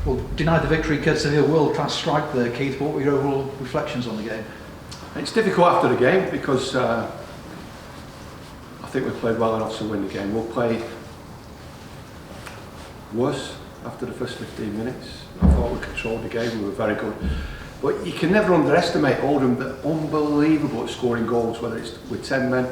Well, denied the victory, courtesy of a world-class strike there, Keith. What were your overall reflections on the game? It's difficult after the game because I think we played well enough to win the game. We'll play worse after the first 15 minutes. I thought we controlled the game, we were very good. But you can never underestimate Oldham. They're unbelievable at scoring goals, whether it's with 10 men.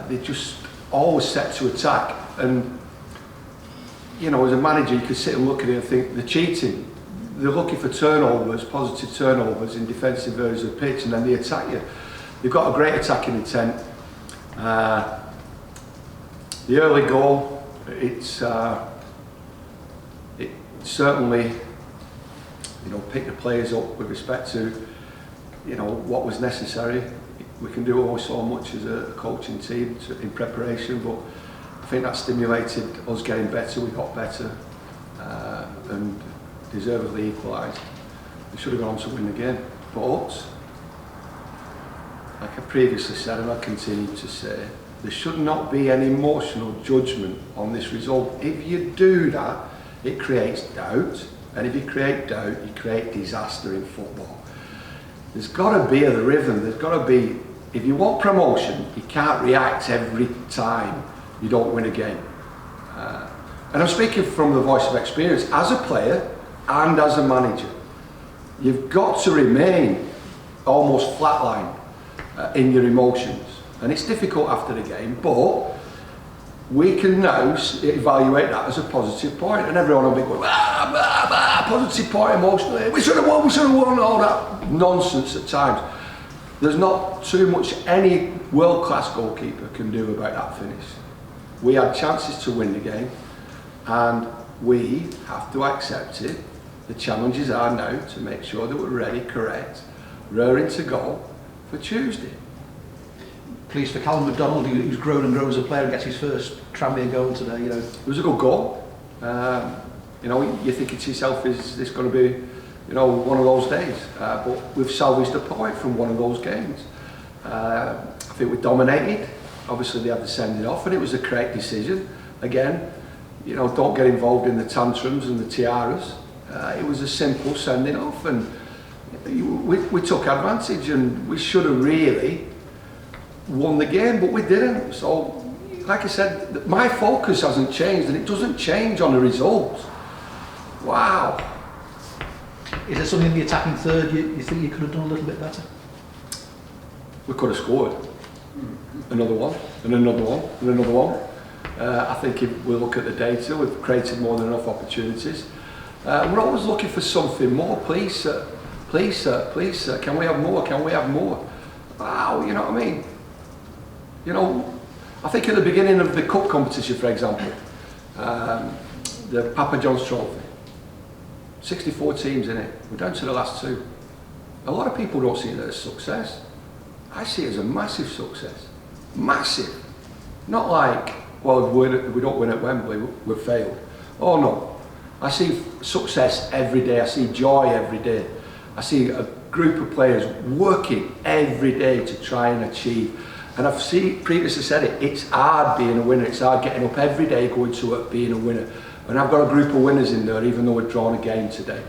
They just always set to attack. And you know, as a manager, you could sit and look at it and think they're cheating. They're looking for turnovers, positive turnovers in defensive areas of the pitch, and then they attack you. They've got a great attacking intent. The early goal, it certainly, you know, picked the players up with respect to, you know, what was necessary. We can do always so much as a coaching team in preparation, but I think that stimulated us getting better. We got better and deservedly equalised. We should have gone on to win the game. But, like I previously said and I continue to say, there should not be any emotional judgment on this result. If you do that, it creates doubt. And if you create doubt, you create disaster in football. There's got to be a rhythm. There's got to be, if you want promotion, you can't react every time you don't win a game. And I'm speaking from the voice of experience as a player and as a manager. You've got to remain almost flatline in your emotions. And it's difficult after the game, but we can now evaluate that as a positive point, and everyone will be going, positive point emotionally, we should have won, all that nonsense at times. There's not too much any world-class goalkeeper can do about that finish. We had chances to win the game, and we have to accept it. The challenges are now to make sure that we're ready, correct, raring to go for Tuesday. Pleased for Callum McDonald, who's grown and grown as a player and gets his first Tranmere goal today. You know, it was a good goal. You know, you're thinking to yourself, is this going to be, you know, one of those days? But we've salvaged a point from one of those games. I think we dominated. Obviously, they had the sending off, and it was a correct decision. Again, you know, don't get involved in the tantrums and the tiaras. It was a simple sending off, and we took advantage, and we should have really won the game, but we didn't. So, like I said, my focus hasn't changed, and it doesn't change on the results. Wow. Is there something in the attacking third you think you could have done a little bit better? We could have scored another one, and another one, and another one. I think if we look at the data, we've created more than enough opportunities. We're always looking for something more. Please, sir, can we have more? Can we have more? Wow, you know what I mean? You know, I think at the beginning of the cup competition, for example, the Papa John's Trophy, 64 teams in it, we're down to the last two. A lot of people don't see it as success. I see it as a massive success. Massive. Not like, well, if we don't win at Wembley, we've failed. Oh no. I see success every day. I see joy every day. I see a group of players working every day to try and achieve. And I've previously said it, it's hard being a winner. It's hard getting up every day, going to work, being a winner. And I've got a group of winners in there, even though we've drawn a game today.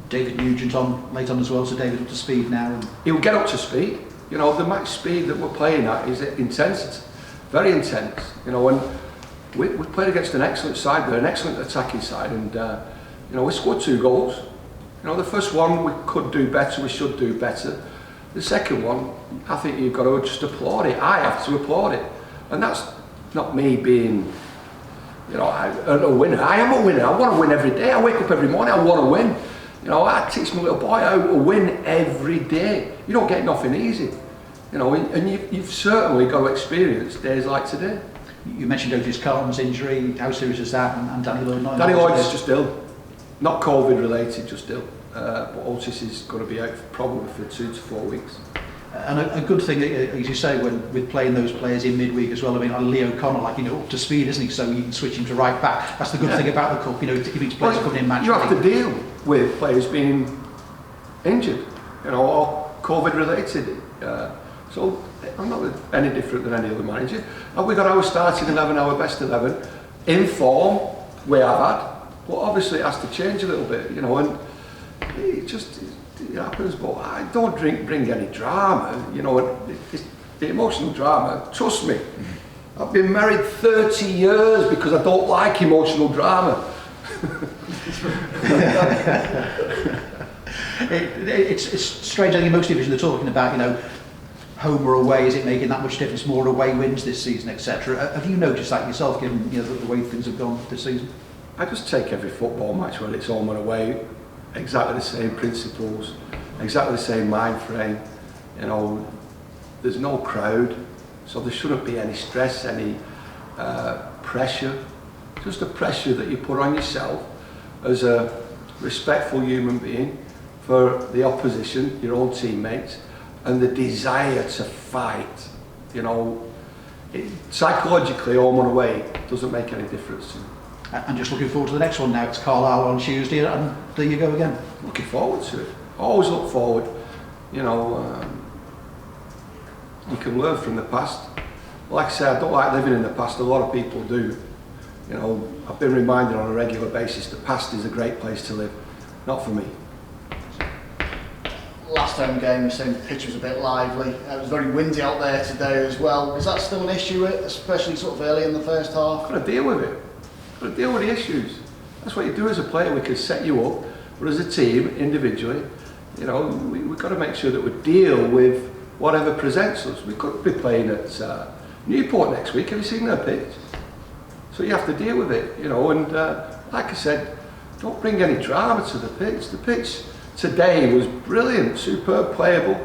David Nugent on late on as well, so David up to speed now. And he'll get up to speed. You know, the match speed that we're playing at is intensity, very intense. You know, and we played against an excellent side there, an excellent attacking side, and you know, we scored 2 goals. You know, the first one we could do better, we should do better. The second one, I think you've got to just applaud it. I have to applaud it, and that's not me being, you know, a winner. I am a winner. I want to win every day. I wake up every morning. I want to win. You know, I teach my little boy how to win every day. You don't get nothing easy. You know, and you've certainly got to experience days like today. You mentioned Otis Carlton's injury. How serious is that? And Danny Lloyd. Danny Lloyd is just ill, not COVID related, just ill. But Otis is going to be out probably for 2 to 4 weeks. And a good thing, as you say, with playing those players in midweek as well. I mean, Leo Connor, like, you know, up to speed, isn't he? So you can switch him to right back. That's the good thing about the cup. You know, if each player's coming in match. You have to deal with players being injured, you know, or COVID related. So I'm not any different than any other manager. Have we got our starting 11, our best 11 in form? We have had. But obviously it has to change a little bit, you know, and it happens. But I don't bring any drama, you know. It's the emotional drama. Trust me, I've been married 30 years because I don't like emotional drama. It's strange. I think in most divisions they're talking about, you know, home or away. Is it making that much difference? More away wins this season, etc. Have you noticed that yourself, given, you know, the way things have gone this season? I just take every football match, whether it's home or away, exactly the same principles, exactly the same mind frame. You know, there's no crowd, so there shouldn't be any stress, any pressure. Just the pressure that you put on yourself as a respectful human being for the opposition, your own teammates, and the desire to fight. You know, psychologically, home and away doesn't make any difference to me. And just looking forward to the next one now. It's Carlisle on Tuesday, and there you go again. Looking forward to it. Always look forward. You know, you can learn from the past. Like I say, I don't like living in the past. A lot of people do. You know, I've been reminded on a regular basis the past is a great place to live. Not for me. Last home game, you're saying the pitch was a bit lively. It was very windy out there today as well. Is that still an issue, especially sort of early in the first half? Got to deal with it. Got to deal with the issues. That's what you do as a player. We can set you up, but as a team, individually, you know, we've got to make sure that we deal with whatever presents us. We could be playing at Newport next week. Have you seen their pitch? So you have to deal with it, you know. And like I said, don't bring any drama to the pitch. The pitch today was brilliant, superb, playable.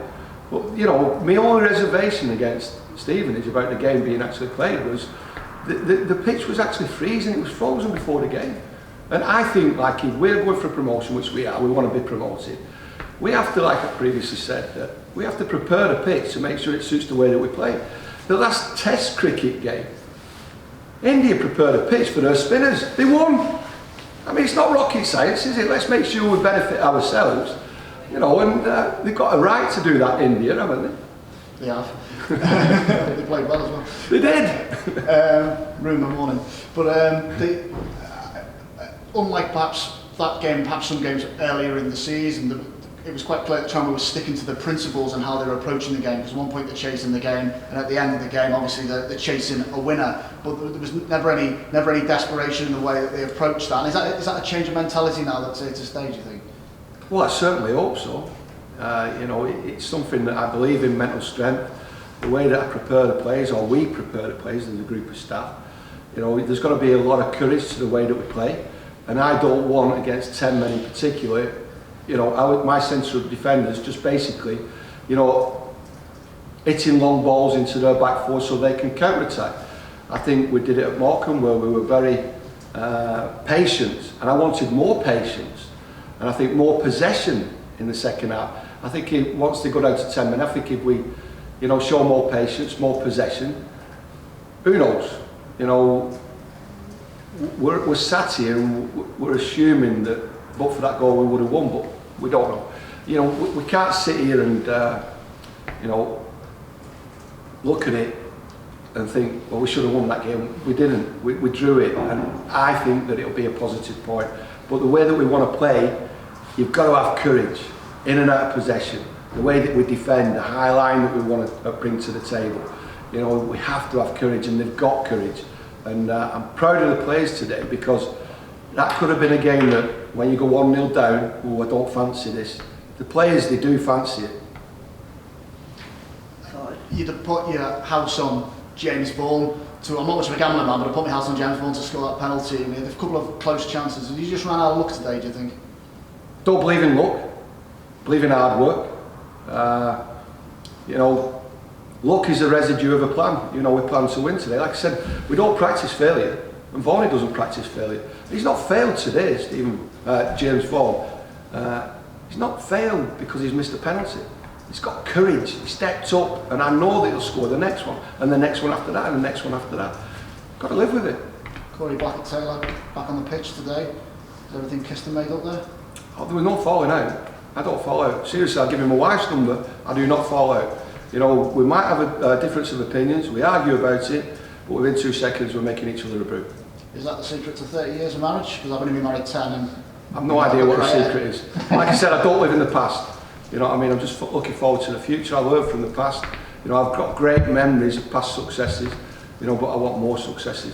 But you know, my only reservation against Stevenage about the game being actually played was the pitch was actually freezing. It was frozen before the game. And I think, like, if we're going for promotion, which we are, we want to be promoted, we have to, like I previously said, that we have to prepare the pitch to make sure it suits the way that we play. The last Test cricket game, India prepared a pitch for their spinners. They won. I mean, it's not rocket science, is it? Let's make sure we benefit ourselves, you know. And they've got a right to do that, India, haven't they? They have. They played well as well. They did. Rumour morning. But unlike perhaps that game, perhaps some games earlier in the season, it was quite clear that Tranmere was sticking to the principles and how they were approaching the game. Because at one point they're chasing the game, and at the end of the game, obviously they're chasing a winner. But there was never any desperation in the way that they approached that. And is that a change of mentality now that's here to stay, do you think? Well, I certainly hope so. You know, it's something that I believe in, mental strength. The way that I prepare the players, or we prepare the players as a group of staff. You know, there's got to be a lot of courage to the way that we play. And I don't want, against 10 men in particular, you know, my central defenders just basically, you know, hitting long balls into their back four so they can counter-attack. I think we did it at Morecambe where we were very patient, and I wanted more patience, and I think more possession in the second half. I think once they go down to 10 men, I think if we, you know, show more patience, more possession, who knows? You know, we're sat here and we're assuming that but for that goal we would have won, but we don't know. You know, we can't sit here and you know, look at it and think, well, we should have won that game. We didn't. We drew it, and I think that it'll be a positive point. But the way that we want to play, you've got to have courage in and out of possession. The way that we defend, the high line that we want to bring to the table. You know, we have to have courage, and they've got courage. And I'm proud of the players today, because that could have been a game that when you go 1-0 down, oh, I don't fancy this. The players, they do fancy it. You'd have put your house on James Vaughan to, I'm not much of a gambling man, but I put my house on James Vaughan to score that penalty. I mean, there were a couple of close chances. Have you just ran out of luck today, do you think? Don't believe in luck, believe in hard work. You know, luck is a residue of a plan. You know, we plan to win today. Like I said, we don't practice failure, and Vaughan doesn't practice failure. He's not failed today, James Vaughan. He's not failed because he's missed a penalty. He's got courage, he stepped up, and I know that he'll score the next one, and the next one after that, and the next one after that. Got to live with it. Corey Blackett-Taylor back on the pitch today. Is everything kissed and made up there? Oh, there was no falling out. I don't fall out. Seriously, I'll give him my wife's number. I do not fall out. You know, we might have a difference of opinions, we argue about it, but within 2 seconds we're making each other a brew. Is that the secret to 30 years of marriage? Because I've only been married 10 and... I've no idea what the secret is. Like I said, I don't live in the past. You know what I mean? I'm just looking forward to the future. I learn from the past. You know, I've got great memories of past successes, you know, but I want more successes.